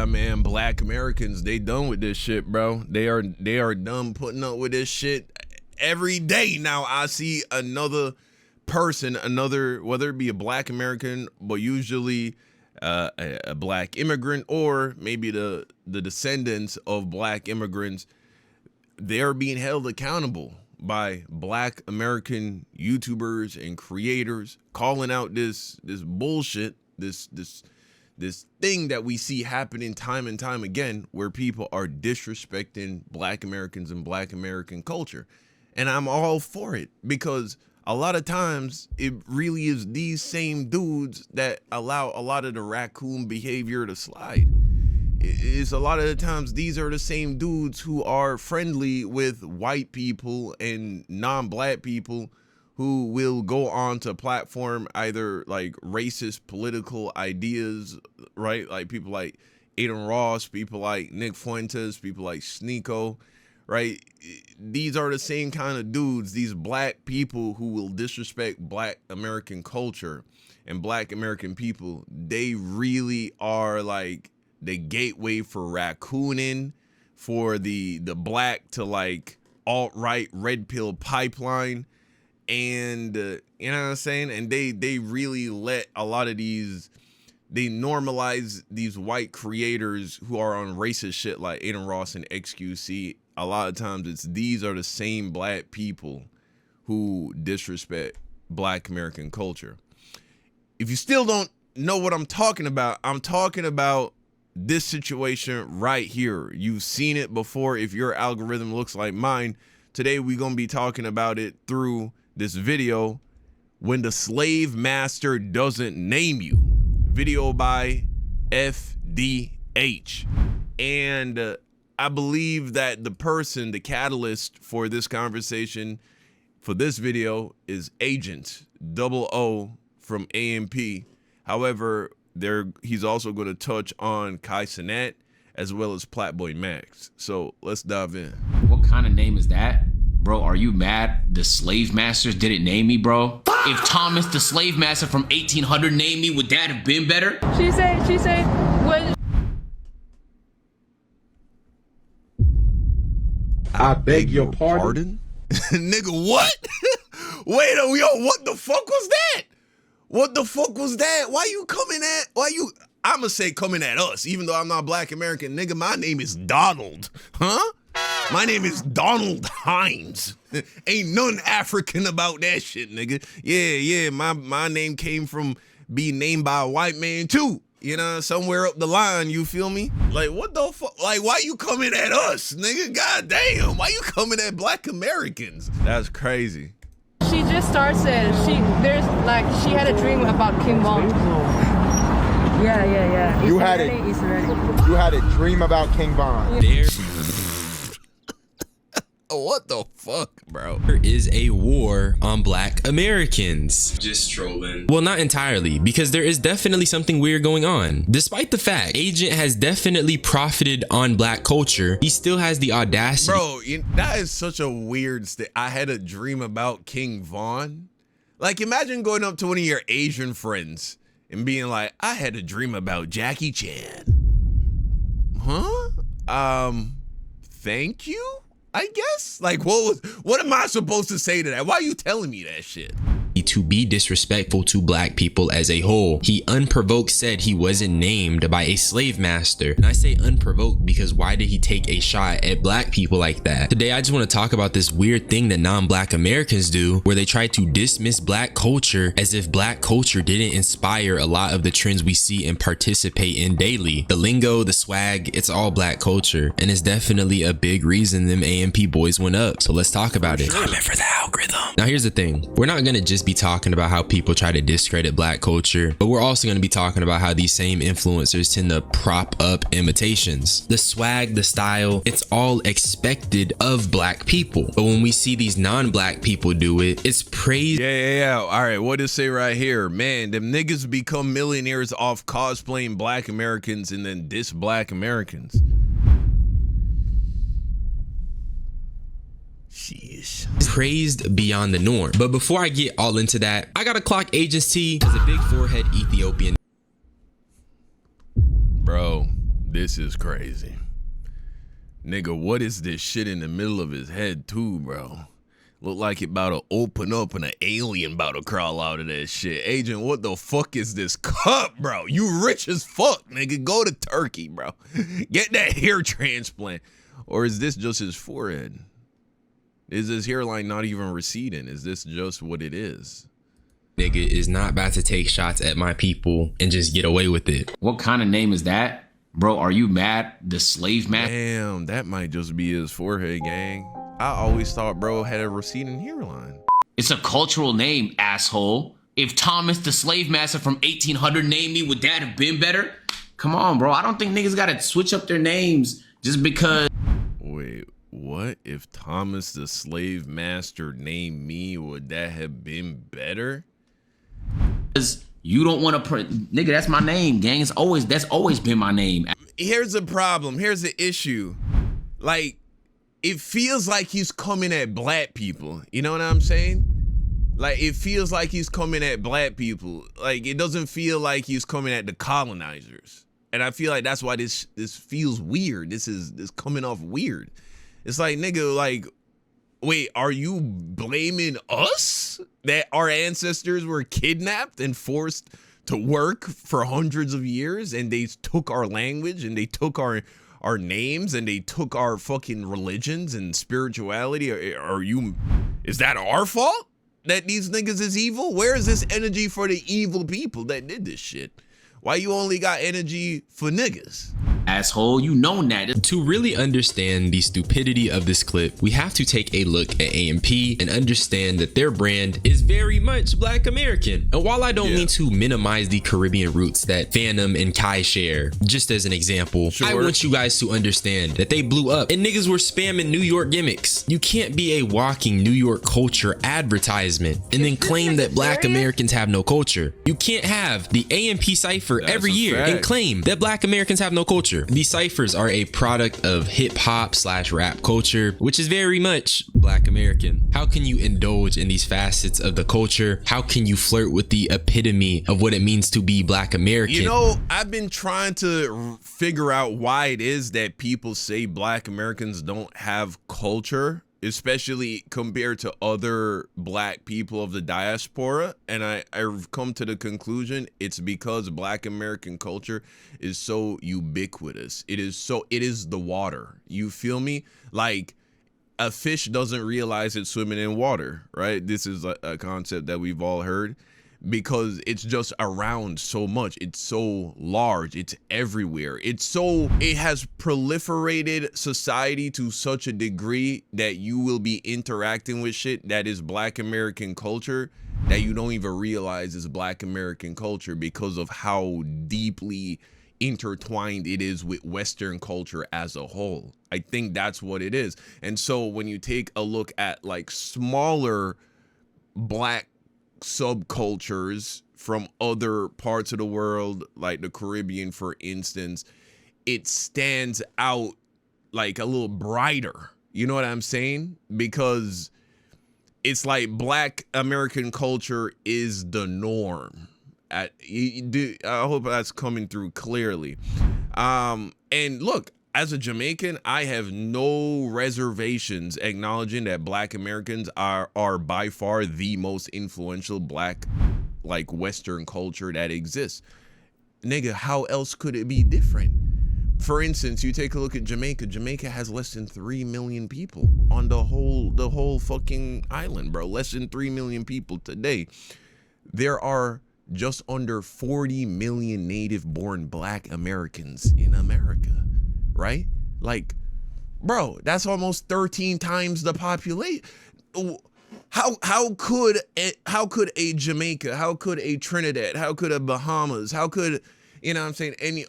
Yeah, man, Black Americans, they done with this shit, bro. They are done putting up with this shit. Every day now I see another person, whether it be a Black American, but usually a Black immigrant, or maybe the descendants of Black immigrants, they're being held accountable by Black American YouTubers and creators, calling out this bullshit, this thing that we see happening time and time again, where people are disrespecting Black Americans and Black American culture. And I'm all for it, because a lot of times it really is these same dudes that allow a lot of the raccoon behavior to slide. It's a lot of the times these are the same dudes who are friendly with white people and non-Black people, who will go on to platform either like racist political ideas, right? Like people like Aiden Ross, people like Nick Fuentes, people like Sneeko, right? These are the same kind of dudes, these Black people who will disrespect Black American culture and Black American people. They really are like the gateway for raccooning, for the Black to like alt-right red pill pipeline. And you know what I'm saying? And they really let a lot of these, they normalize these white creators who are on racist shit like Aiden Ross and XQC. A lot of times these are the same Black people who disrespect Black American culture. If you still don't know what I'm talking about this situation right here. You've seen it before if your algorithm looks like mine. Today we're going to be talking about it through this video, When the Slave Master Doesn't Name You. Video by FDH. And I believe that the person, the catalyst for this conversation, for this video, is Agent 00 from AMP. However, he's also going to touch on Kai Cenat as well as Plat Boy Max. So let's dive in. What kind of name is that? Bro, are you mad? The slave masters didn't name me, bro? If Thomas the slave master from 1800 named me, would that have been better? She said, when... I beg your pardon? Nigga, what? Wait a yo, what the fuck was that? What the fuck was that? I'ma say coming at us, even though I'm not Black American. Nigga, my name is Donald. Huh? My name is Donald Hines. Ain't nothing African about that shit, nigga. Yeah, my name came from being named by a white man too. You know, somewhere up the line, you feel me? Like, what the fuck? Like, why you coming at us, nigga? God damn, why you coming at Black Americans? That's crazy. She just started, she had a dream about King Von. Yeah. You had a dream about King Von. What the fuck, bro? There is a war on Black Americans. Just trolling. Well, not entirely, because there is definitely something weird going on. Despite the fact Agent has definitely profited on Black culture, he still has the audacity. Bro, that is such a weird I had a dream about King Von. Like, imagine going up to one of your Asian friends and being like, I had a dream about Jackie Chan. Huh? Thank you? I guess? Like, what am I supposed to say to that? Why are you telling me that shit? To be disrespectful to Black people as a whole. He unprovoked said he wasn't named by a slave master. And I say unprovoked because why did he take a shot at Black people like that? Today, I just want to talk about this weird thing that non-Black Americans do, where they try to dismiss Black culture as if Black culture didn't inspire a lot of the trends we see and participate in daily. The lingo, the swag, it's all Black culture. And it's definitely a big reason them AMP boys went up. So let's talk about it. Comment for the algorithm. Now, here's the thing. We're not going to just be talking about how people try to discredit Black culture, but we're also going to be talking about how these same influencers tend to prop up imitations. The swag, the style, it's all expected of Black people. But when we see these non-Black people do it, it's praised. Yeah. All right, what does it say right here? Man, them niggas become millionaires off cosplaying Black Americans and then diss Black Americans. Sheesh. Praised beyond the norm. But before I get all into that, I gotta clock Agent's T as a big forehead Ethiopian. Bro, This is crazy. Nigga, what is this shit in the middle of his head too, bro? Look like it about to open up and an alien about to crawl out of that shit. Agent, what the fuck is this cup, bro? You rich as fuck, nigga. Go to Turkey, bro. Get that hair transplant. Or is this just his forehead? Is his hairline not even receding? Is this just what it is? Nigga is not about to take shots at my people and just get away with it. What kind of name is that? Bro, are you mad? The slave master? Damn, that might just be his forehead, gang. I always thought bro had a receding hairline. It's a cultural name, asshole. If Thomas the slave master from 1800 named me, would that have been better? Come on, bro. I don't think niggas gotta switch up their names just because. Wait, what? If Thomas the slave master named me, would that have been better? You don't want to nigga, that's my name, gang. That's always been my name. Here's the problem. Here's the issue. Like, it feels like he's coming at black people. You know what I'm saying? Like, it feels like he's coming at black people. Like, it doesn't feel like he's coming at the colonizers. And I feel like that's why this feels weird. This coming off weird. It's like, nigga, like, wait, are you blaming us that our ancestors were kidnapped and forced to work for hundreds of years, and they took our language and they took our names and they took our fucking religions and spirituality? Is that our fault that these niggas is evil? Where is this energy for the evil people that did this shit? Why you only got energy for niggas? Asshole, you know that. To really understand the stupidity of this clip, we have to take a look at AMP and understand that their brand is very much Black American. And while I don't mean to minimize the Caribbean roots that Phantom and Kai share, just as an example, I want you guys to understand that they blew up and niggas were spamming New York gimmicks. You can't be a walking New York culture advertisement and then claim that Black Americans have no culture. You can't have the AMP cipher every year and claim that Black Americans have no culture. These ciphers are a product of hip-hop/rap culture, which is very much Black American. How can you indulge in these facets of the culture? How can you flirt with the epitome of what it means to be Black American? You know, I've been trying to figure out why it is that people say Black Americans don't have culture, especially compared to other Black people of the diaspora. And I've come to the conclusion it's because Black American culture is so ubiquitous. It is the water. You feel me? Like, a fish doesn't realize it's swimming in water, right? This is a concept that we've all heard, because it's just around so much. It's so large. It's everywhere. It has proliferated society to such a degree that you will be interacting with shit that is Black American culture that you don't even realize is Black American culture, because of how deeply intertwined it is with Western culture as a whole. I think that's what it is. And so when you take a look at like smaller Black subcultures from other parts of the world, like the Caribbean, for instance, it stands out like a little brighter. You know what I'm saying? Because it's like Black American culture is the norm. I hope that's coming through clearly. And look, as a Jamaican, I have no reservations acknowledging that Black Americans are by far the most influential Black, like, Western culture that exists. Nigga, how else could it be different? For instance, you take a look at Jamaica. Jamaica has less than 3 million people on the whole fucking island, bro. Less than 3 million people today. There are just under 40 million native-born Black Americans in America. Right? Like, bro, that's almost 13 times the population. How could a Jamaica, how could a Trinidad, how could a Bahamas, how could, you know what I'm saying,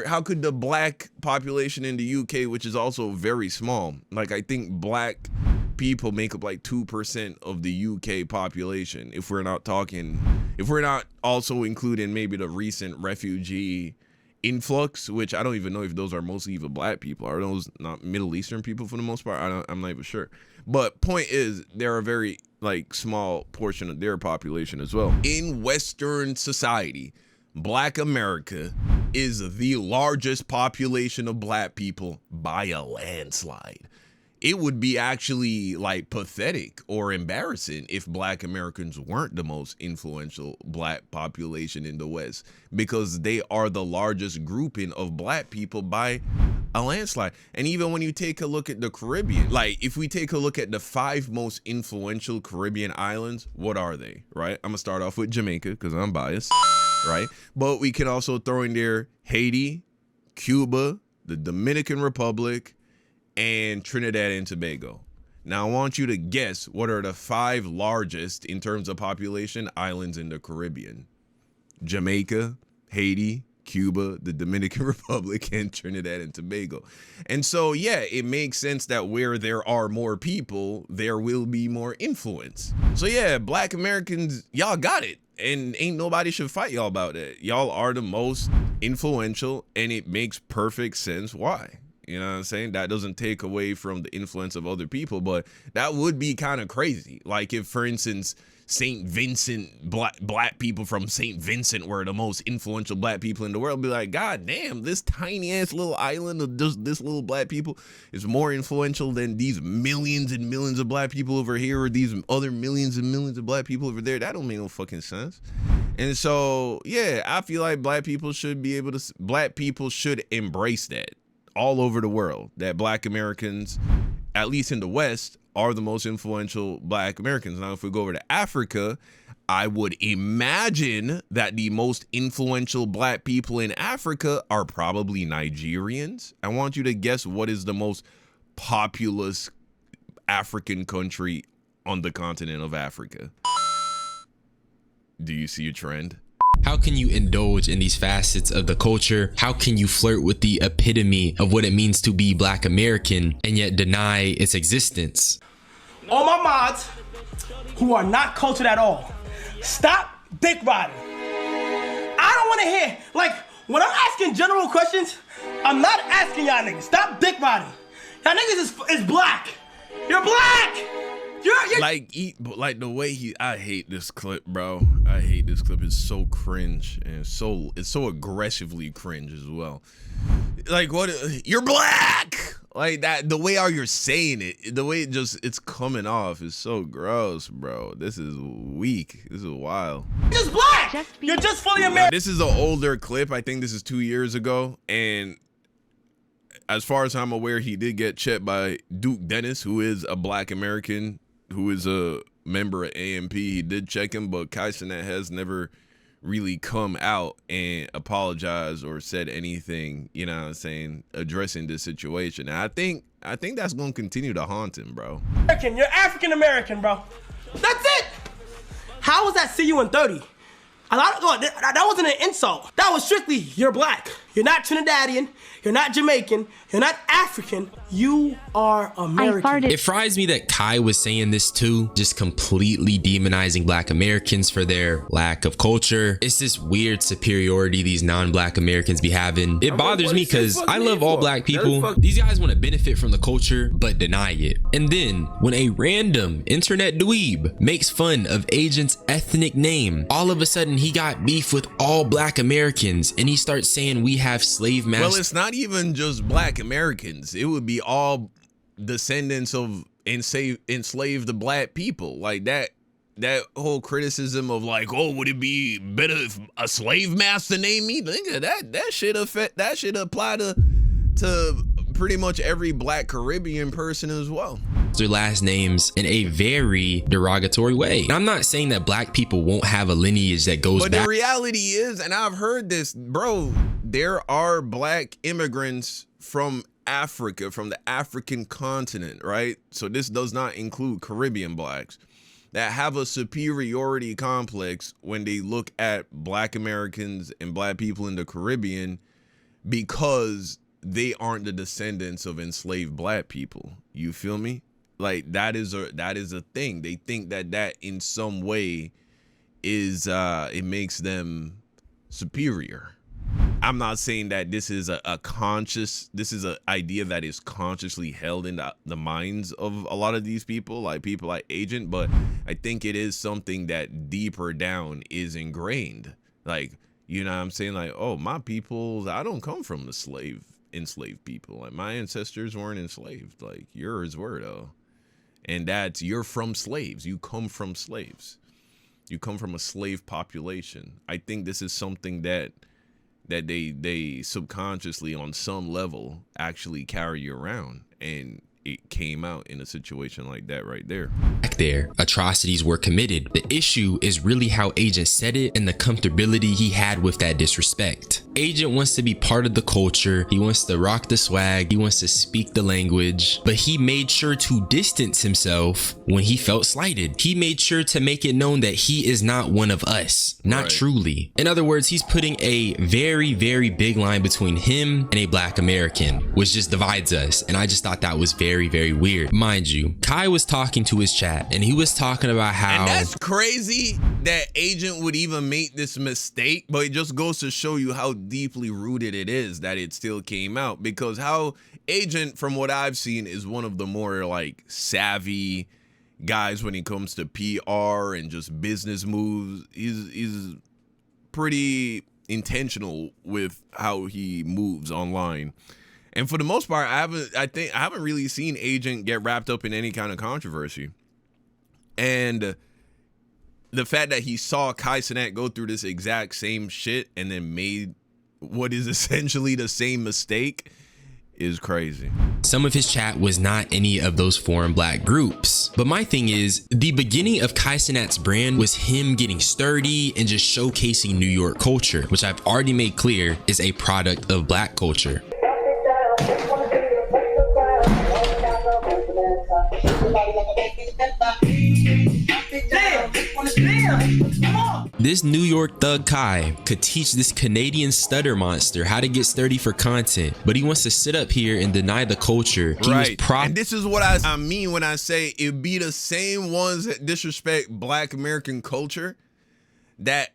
how could the Black population in the UK, which is also very small, like I think Black people make up like 2% of the UK population, if we're not also including maybe the recent refugee influx, which I don't even know if those are mostly even Black people. Are those not Middle Eastern people for the most part? I'm not even sure. But point is, they're a very like small portion of their population as well. In Western society, Black America is the largest population of black people by a landslide. It would be actually like pathetic or embarrassing if black Americans weren't the most influential black population in the West, because they are the largest grouping of black people by a landslide. And even when you take a look at the Caribbean, like if we take a look at the 5 most influential Caribbean islands, what are they, right? I'm gonna start off with Jamaica because I'm biased, right? But we can also throw in there Haiti, Cuba, the Dominican Republic, and Trinidad and Tobago. Now I want you to guess what are the 5 largest in terms of population islands in the Caribbean. Jamaica, Haiti, Cuba, the Dominican Republic, and Trinidad and Tobago. And so, yeah, it makes sense that where there are more people, there will be more influence. So yeah, black Americans, y'all got it. And ain't nobody should fight y'all about it. Y'all are the most influential, and it makes perfect sense why. You know what I'm saying? That doesn't take away from the influence of other people, but that would be kind of crazy. Like if, for instance, St. Vincent, black people from St. Vincent were the most influential black people in the world, be like, God damn, this tiny ass little island of just this little black people is more influential than these millions and millions of black people over here, or these other millions and millions of black people over there. That don't make no fucking sense. And so, yeah, I feel like black people should embrace that all over the world, that black Americans, at least in the West, are the most influential black Americans. Now, if we go over to Africa, I would imagine that the most influential black people in Africa are probably Nigerians. I want you to guess what is the most populous African country on the continent of Africa. Do you see a trend? How can you indulge in these facets of the culture? How can you flirt with the epitome of what it means to be black American and yet deny its existence? All my mods who are not cultured at all, stop dick riding. I don't want to hear, like, when I'm asking general questions, I'm not asking y'all niggas. Stop dick riding. Y'all niggas is black. You're black. You're like the way I hate this clip, bro. I hate this clip. It's so cringe, and it's so aggressively cringe as well. Like, what? You're black. Like that. The way how you're saying it, the way it's coming off is so gross, bro. This is weak. This is wild. You're just black. You're just fully American. This is an older clip. I think this is 2 years ago, and as far as I'm aware, he did get checked by Duke Dennis, who is a black American, who is a member of AMP. He did check him, but Kai Cenat has never really come out and apologized or said anything, you know what I'm saying, addressing this situation. And I think that's going to continue to haunt him, bro. You're African American, bro. That's it. How was that see you in 30? That wasn't an insult. That was strictly, you're black. You're not Trinidadian. You're not Jamaican. You're not African. You are American. It fries me that Kai was saying this too, just completely demonizing black Americans for their lack of culture. It's this weird superiority these non-black Americans be having. It bothers me because I love all black people. These guys want to benefit from the culture, but deny it. And then when a random internet dweeb makes fun of Agent's ethnic name, all of a sudden he got beef with all black Americans and he starts saying we have slave masters. Well, it's not even just black Americans. It would be all descendants of enslaved black people. Like that whole criticism of like, oh, would it be better if a slave master named me? That should apply to pretty much every black Caribbean person as well. Their last names in a very derogatory way. And I'm not saying that black people won't have a lineage that goes back. But the reality is, and I've heard this, bro, there are black immigrants from Africa, from the African continent, right? So this does not include Caribbean blacks that have a superiority complex when they look at black Americans and black people in the Caribbean because they aren't the descendants of enslaved black people. You feel me? Like that is a thing. They think that in some way is it makes them superior. I'm not saying that this is an idea that is consciously held in the minds of a lot of these people like Agent, but I think it is something that deeper down is ingrained. Like, You know what I'm saying? Like, oh, my people, I don't come from the enslaved people. Like, my ancestors weren't enslaved. Like, yours were, though. And you're from slaves. You come from slaves. You come from a slave population. I think this is something that they subconsciously on some level actually carry around, and it came out in a situation like that right there. Back there, atrocities were committed. The issue is really how Agent said it and the comfortability he had with that disrespect. Agent wants to be part of the culture. He wants to rock the swag. He wants to speak the language, but he made sure to distance himself when he felt slighted. He made sure to make it known that he is not one of us, not truly. In other words, he's putting a very, very big line between him and a black American, which just divides us. And I just thought that was very, very weird. Mind you, Kai was talking to his chat and he was talking about how— And that's crazy that Agent would even make this mistake, but it just goes to show you how deeply rooted it is that it still came out, because how Agent, from what I've seen, is one of the more like savvy guys when it comes to PR and just business moves. He's pretty intentional with how he moves online. And for the most part, I haven't really seen Agent get wrapped up in any kind of controversy. And the fact that he saw Kai Cenat go through this exact same shit and then made what is essentially the same mistake is crazy. Some of his chat was not any of those foreign black groups. But my thing is, the beginning of Kai Cenat's brand was him getting sturdy and just showcasing New York culture, which I've already made clear is a product of black culture. This New York thug Kai could teach this Canadian stutter monster how to get sturdy for content, but he wants to sit up here and deny the culture. Right. And this is what I mean when I say it be the same ones that disrespect black American culture that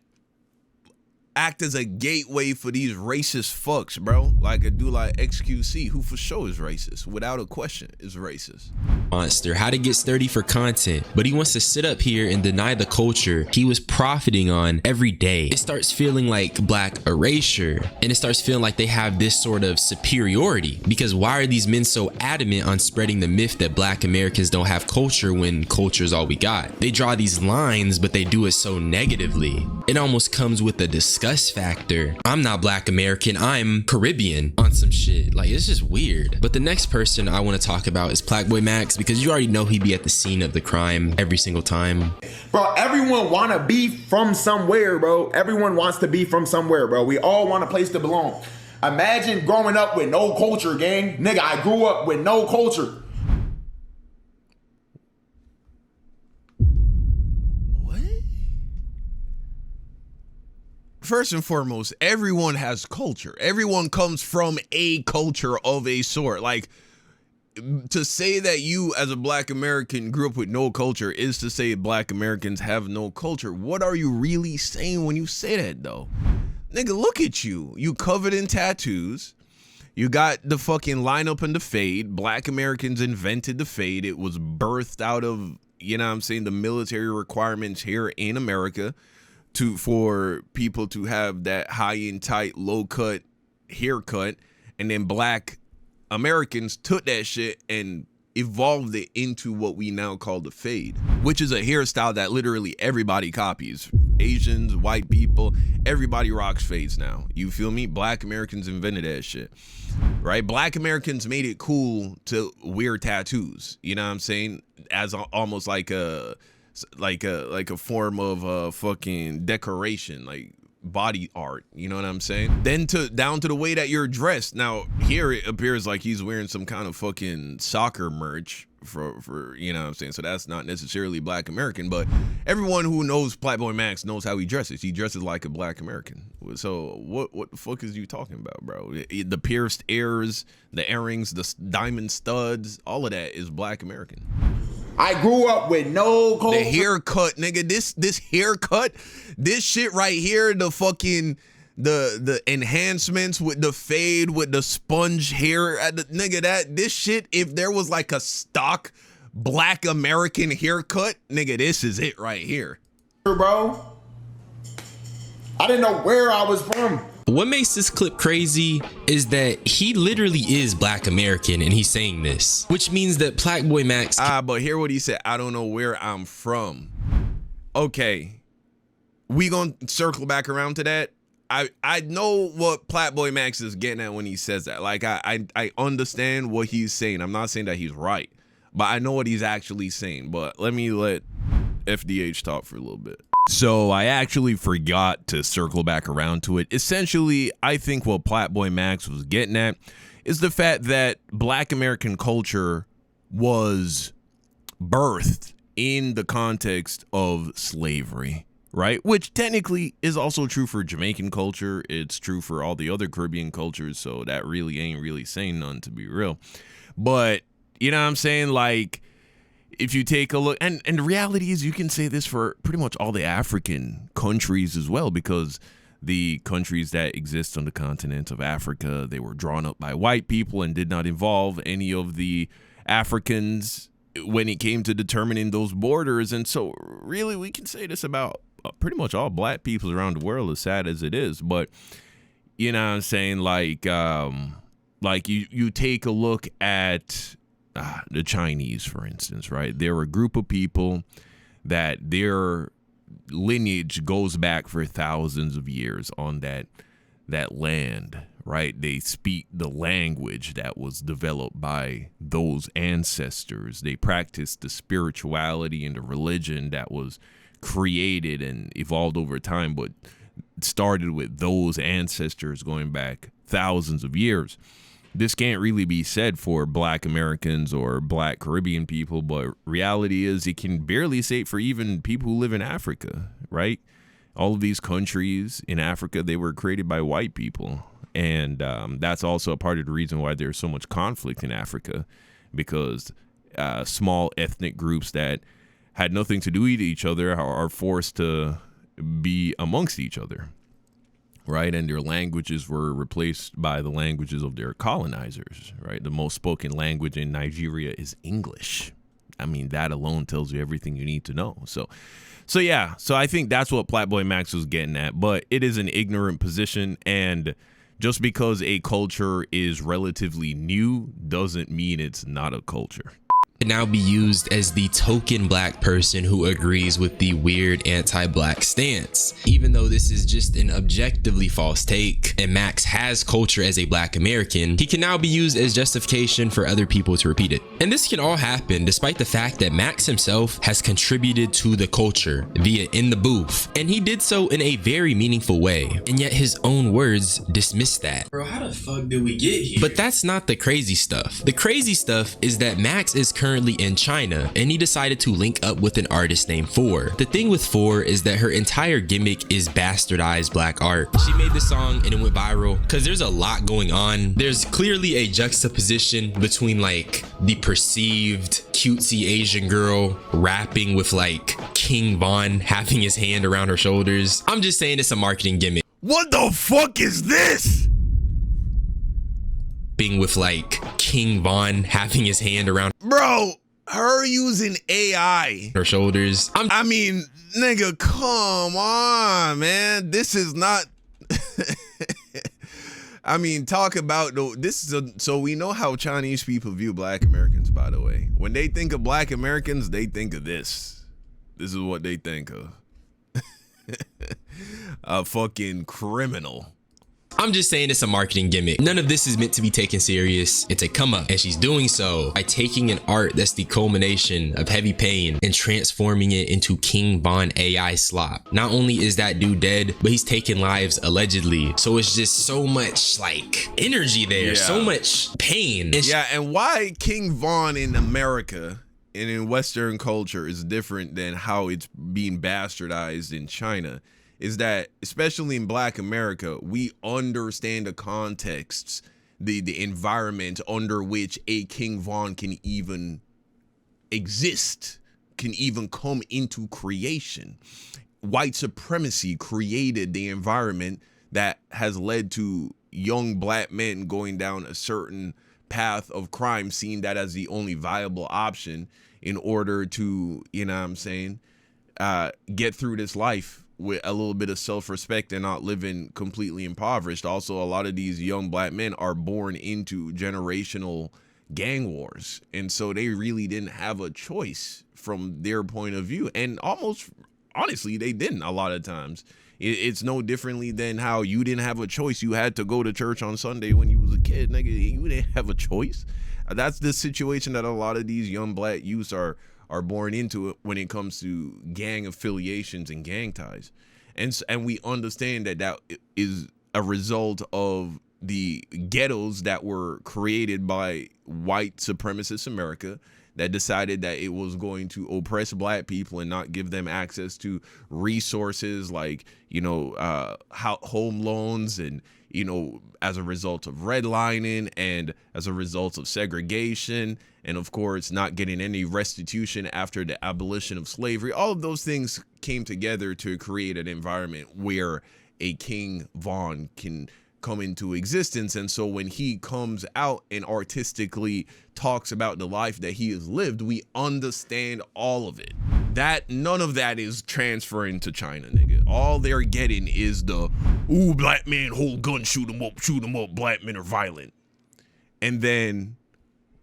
act as a gateway for these racist fucks, bro. Like a dude like XQC, who for sure is racist, without a question is racist. Monster, how to get sturdy for content, but he wants to sit up here and deny the culture he was profiting on every day. It starts feeling like black erasure, and it starts feeling like they have this sort of superiority, because why are these men so adamant on spreading the myth that black Americans don't have culture when culture is all we got? They draw these lines, but they do it so negatively. It almost comes with a disgust factor. I'm not black American, I'm Caribbean on some shit. Like, it's just weird. But the next person I want to talk about is Plat Boy Max, because you already know he'd be at the scene of the crime every single time. Bro, everyone want to be from somewhere, bro. Everyone wants to be from somewhere, bro. We all want a place to belong. Imagine growing up with no culture, gang. Nigga, I grew up with no culture. First and foremost, everyone has culture. Everyone comes from a culture of a sort. Like, to say that you as a black American grew up with no culture is to say black Americans have no culture. What are you really saying when you say that, though? Nigga, look at you. You covered in tattoos. You got the fucking lineup and the fade. Black Americans invented the fade. It was birthed out of, you know what I'm saying, the military requirements here in America for people to have that high and tight, low cut haircut. And then black Americans took that shit and evolved it into what we now call the fade, which is a hairstyle that literally everybody copies. Asians, white people, everybody rocks fades now. You feel me? Black Americans invented that shit, right? Black Americans made it cool to wear tattoos. You know what I'm saying? As almost like a form of fucking decoration, like body art, you know what I'm saying? Then down to the way that you're dressed. Now here it appears like he's wearing some kind of fucking soccer merch for you know what I'm saying, so that's not necessarily black American, but everyone who knows Plat Boy Max knows how he dresses. He dresses like a black American. So what the fuck is you talking about, bro? The pierced ears, the earrings, the diamond studs, all of that is black American. I grew up with no culture. The haircut, nigga, this haircut, this shit right here, the fucking the enhancements with the fade, with the sponge hair, nigga, this shit, if there was like a stock black American haircut, nigga, this is it right here. Bro, I didn't know where I was from. What makes this clip crazy is that he literally is Black American and he's saying this, which means that Plat Boy Max. But hear what he said. I don't know where I'm from. Okay, we gonna circle back around to that. I know what Plat Boy Max is getting at when he says that. Like I understand what he's saying. I'm not saying that he's right, but I know what he's actually saying. But let FDH talk for a little bit. So I actually forgot to circle back around to it. Essentially, I think what Plat Boy Max was getting at is the fact that Black American culture was birthed in the context of slavery, right? Which technically is also true for Jamaican culture. It's true for all the other Caribbean cultures. So that really ain't really saying none, to be real. But you know what I'm saying? Like, if you take a look, and the reality is you can say this for pretty much all the African countries as well, because the countries that exist on the continent of Africa, they were drawn up by white people and did not involve any of the Africans when it came to determining those borders. And so really we can say this about pretty much all Black people around the world, as sad as it is. But you know what I'm saying? Like you take a look at the Chinese, for instance, right? They're a group of people that their lineage goes back for thousands of years on that land, right? They speak the language that was developed by those ancestors. They practice the spirituality and the religion that was created and evolved over time, but started with those ancestors going back thousands of years. This can't really be said for Black Americans or Black Caribbean people, but reality is it can barely say it for even people who live in Africa, right? All of these countries in Africa, they were created by white people. And that's also a part of the reason why there's so much conflict in Africa, because small ethnic groups that had nothing to do with each other are forced to be amongst each other. Right, and their languages were replaced by the languages of their colonizers, right? The most spoken language in Nigeria is English. I mean, that alone tells you everything you need to know. So yeah, so I think that's what Plat Boy Max was getting at, but it is an ignorant position, and just because a culture is relatively new doesn't mean it's not a culture. Can now be used as the token Black person who agrees with the weird anti-Black stance. Even though this is just an objectively false take and Max has culture as a Black American, he can now be used as justification for other people to repeat it. And this can all happen despite the fact that Max himself has contributed to the culture via In the Booth, and he did so in a very meaningful way, and yet his own words dismiss that. Bro, how the fuck did we get here? But that's not the crazy stuff. The crazy stuff is that Max is currently in China and he decided to link up with an artist named Four. The thing with Four is that her entire gimmick is bastardized Black art. She made the song and it went viral because there's a lot going on. There's clearly a juxtaposition between like the perceived cutesy Asian girl rapping with like King Von having his hand around her shoulders. I'm just saying it's a marketing gimmick. What the fuck is this? With like King Von having his hand around Bro, her using AI her shoulders. I mean, nigga, come on, man. This is not I mean, talk about so we know how Chinese people view Black Americans, by the way. When they think of Black Americans, they think of this. This is what they think of. A fucking criminal. I'm just saying it's a marketing gimmick. None of this is meant to be taken serious. It's a come up, and she's doing so by taking an art that's the culmination of heavy pain and transforming it into King Von AI slop. Not only is that dude dead, but he's taken lives allegedly. So it's just so much like energy there, so much pain. And why King Von in America and in Western culture is different than how it's being bastardized in China is that, especially in Black America, we understand the contexts, the environment under which a King Von can even exist, can even come into creation. White supremacy created the environment that has led to young Black men going down a certain path of crime, seeing that as the only viable option in order to, you know what I'm saying, get through this life with a little bit of self-respect and not living completely impoverished. Also, a lot of these young black men are born into generational gang wars, and so they really didn't have a choice from their point of view, and almost honestly they didn't. A lot of times it's no differently than how you didn't have a choice. You had to go to church on Sunday when you was a kid, nigga. You didn't have a choice. That's the situation that a lot of these young black youths are born into when it comes to gang affiliations and gang ties, and we understand that is a result of the ghettos that were created by white supremacist America that decided that it was going to oppress black people and not give them access to resources like, home loans, and, as a result of redlining and as a result of segregation, and of course not getting any restitution after the abolition of slavery. All of those things came together to create an environment where a King Von can come into existence. And so when he comes out and artistically talks about the life that he has lived, we understand all of it. That none of that is transferring to China, nigga. All they're getting is the, ooh, black man hold gun, shoot 'em up, black men are violent. And then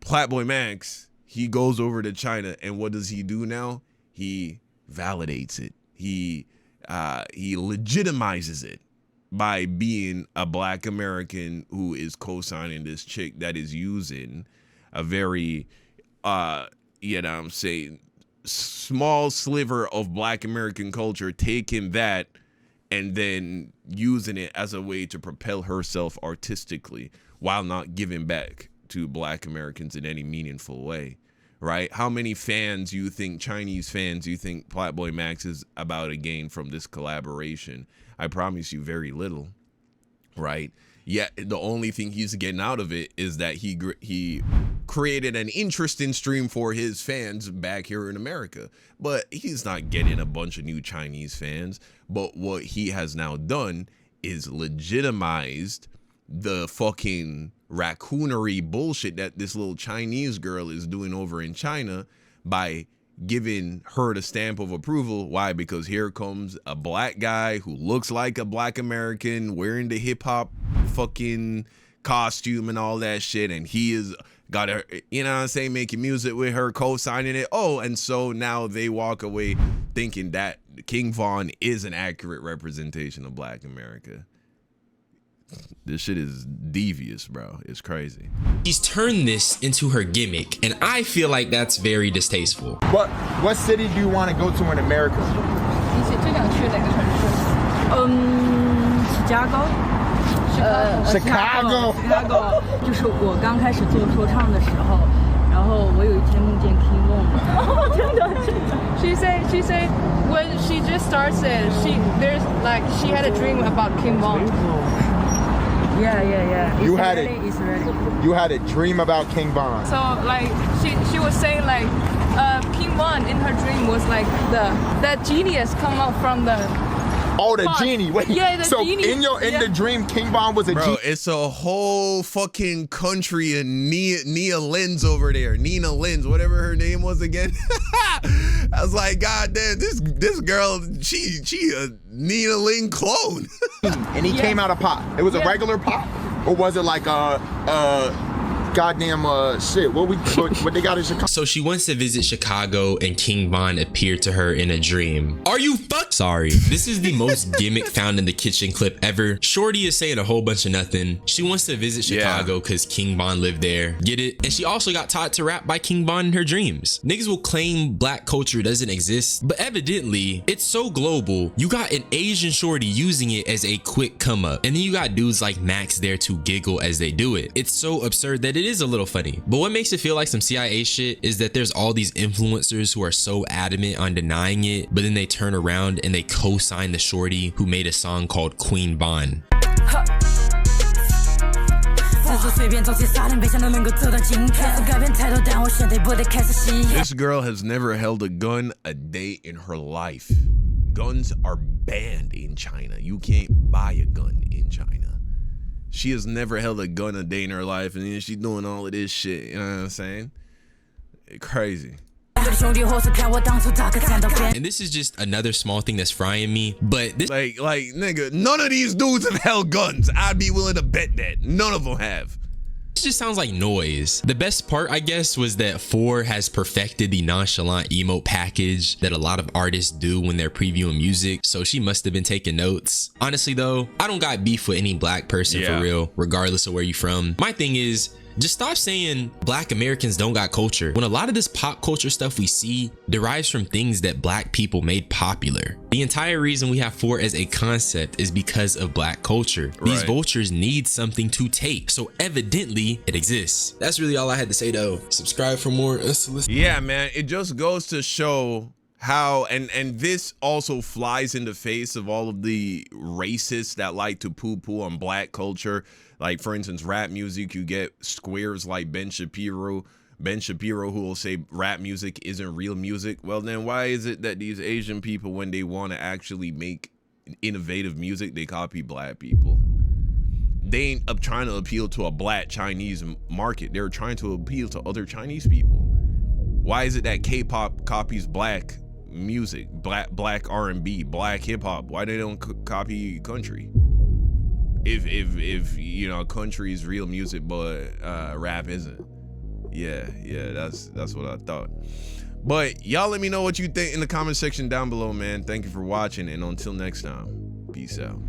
Plat Boy Max, he goes over to China, and what does he do now? He validates it. He legitimizes it by being a black American who is co-signing this chick that is using a very, small sliver of black American culture, taking that and then using it as a way to propel herself artistically while not giving back to black Americans in any meaningful way, right? How many fans you think, Chinese fans, you think Plat Boy Max is about to gain from this collaboration? I promise you very little, right? Yet the only thing he's getting out of it is that he created an interesting stream for his fans back here in America, but he's not getting a bunch of new Chinese fans. But what he has now done is legitimized the fucking raccoonery bullshit that this little Chinese girl is doing over in China by giving her the stamp of approval. Why? Because here comes a black guy who looks like a black American wearing the hip hop fucking costume and all that shit, and he is got her, making music with her, co-signing it. Oh, and so now they walk away thinking that King Von is an accurate representation of black America. This shit is devious, bro. It's crazy. She's turned this into her gimmick, and I feel like that's very distasteful. What city do you want to go to in America? Chicago. 就是我刚开始做说唱的时候，然后我有一天梦见 King Von， 真的。She said when she just started, she had a dream about King Von. Yeah. You had a dream about King Von. So like she was saying like King Von in her dream was like that genius come out from the genie. Wait. Yeah, so genie. in the dream, King Von was a genie. Bro, it's a whole fucking country and Nia Lenz over there. Nina Lenz, whatever her name was again. I was like, God damn, this girl, she a Nina Len clone. And he came out of pop. It was a regular pop, or was it like goddamn shit? What they got in Chicago? So she wants to visit Chicago, and King Von appeared to her in a dream. Are you Sorry, this is the most gimmick found in the kitchen clip ever. Shorty is saying a whole bunch of nothing. She wants to visit Chicago because King Von lived there. Get it? And she also got taught to rap by King Von in her dreams. Niggas will claim black culture doesn't exist, but evidently it's so global. You got an Asian shorty using it as a quick come up, and then you got dudes like Max there to giggle as they do it. It's so absurd that it is a little funny. But what makes it feel like some CIA shit is that there's all these influencers who are so adamant on denying it, but then they turn around and they co-sign the shorty who made a song called Queen Bon. This girl has never held a gun a day in her life. Guns are banned in China. You can't buy a gun in China. She has never held a gun a day in her life, and then she's doing all of this shit. You know what I'm saying? Crazy. And this is just another small thing that's frying me, but this like nigga, none of these dudes have held guns. I'd be willing to bet that none of them have. just sounds like noise. The best part, I guess, was that 4 has perfected the nonchalant emote package that a lot of artists do when they're previewing music, so she must have been taking notes. Honestly though, I don't got beef with any black person for real, regardless of where you from. My thing is, just stop saying black Americans don't got culture, when a lot of this pop culture stuff we see derives from things that black people made popular. The entire reason we have 4 as a concept is because of black culture. These vultures need something to take, so evidently it exists. That's really all I had to say though. Subscribe for more. Yeah, man, it just goes to show how, and this also flies in the face of all of the racists that like to poo-poo on black culture. Like, for instance, rap music, you get squares like Ben Shapiro who will say rap music isn't real music. Well, then why is it that these Asian people, when they want to actually make innovative music, they copy black people? They ain't trying to appeal to a black Chinese market. They're trying to appeal to other Chinese people. Why is it that K-pop copies black music, black R&B, black hip-hop? Why they don't copy country? If you know, country is real music, but rap isn't. Yeah, that's what I thought. But y'all let me know what you think in the comment section down below, man. Thank you for watching, and until next time, peace out.